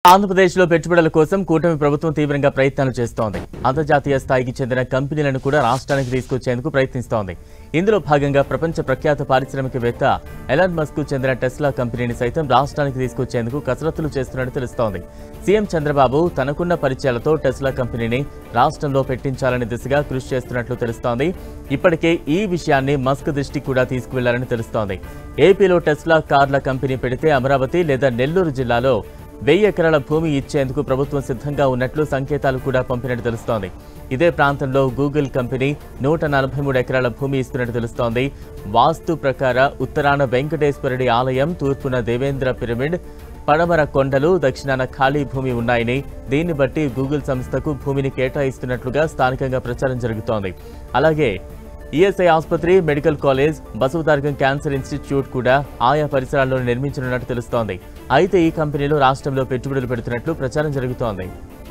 ఆంధ్రప్రదేశ్లో పెట్టుబడుల కోసం కూటమి ప్రభుత్వం తీవ్రంగా ప్రయత్నాలు చేస్తోంది. అంతర్జాతీయ స్థాయికి చెందిన కంపెనీలను కూడా రాష్ట్రానికి తీసుకొచ్చేందుకు ప్రయత్నిస్తోంది. ఇందులో భాగంగా ప్రపంచ ప్రఖ్యాత పారిశ్రామికవేత్త ఎలాన్ మస్క్ చెందిన టెస్లా కంపెనీని సైతం రాష్ట్రానికి తీసుకొచ్చేందుకు కసరత్తులు చేస్తున్నట్టు తెలుస్తోంది. సీఎం చంద్రబాబు తనకున్న పరిచయాలతో టెస్లా కంపెనీని రాష్ట్రంలో పెట్టించాలని దిశగా కృషి చేస్తున్నట్లు తెలుస్తోంది. ఇప్పటికే ఈ విషయాన్ని మస్క్ దృష్టికి కూడా తీసుకువెళ్లాలని తెలుస్తోంది. ఏపీలో టెస్లా కార్ల కంపెనీ పెడితే అమరావతి లేదా నెల్లూరు జిల్లాలో 1000 ఎకరాల భూమి ఇచ్చేందుకు ప్రభుత్వం సిద్ధంగా ఉన్నట్లు సంకేతాలు కూడా పంపినట్టు తెలుస్తోంది. ఇదే ప్రాంతంలో గూగుల్ కంపెనీ 143 ఎకరాల భూమి ఇస్తున్నట్టు తెలుస్తోంది. వాస్తు ప్రకార ఉత్తరాన వెంకటేశ్వరుడి ఆలయం, తూర్పున దేవేంద్ర పిరమిడ్, పడమర కొండలు, దక్షిణాన ఖాళీ భూమి ఉన్నాయని, దీన్ని బట్టి గూగుల్ సంస్థకు భూమిని కేటాయిస్తున్నట్లుగా స్థానికంగా ప్రచారం జరుగుతోంది. అలాగే ఈఎస్ఐ ఆసుపత్రి, medical college, Basavatarakam cancer institute కూడా ఆయా పరిసరాల్లో నిర్మించనున్నట్టు తెలుస్తోంది. అయితే ఈ కంపెనీలు రాష్ట్రంలో పెట్టుబడులు పెడుతున్నట్లు ప్రచారం జరుగుతోంది.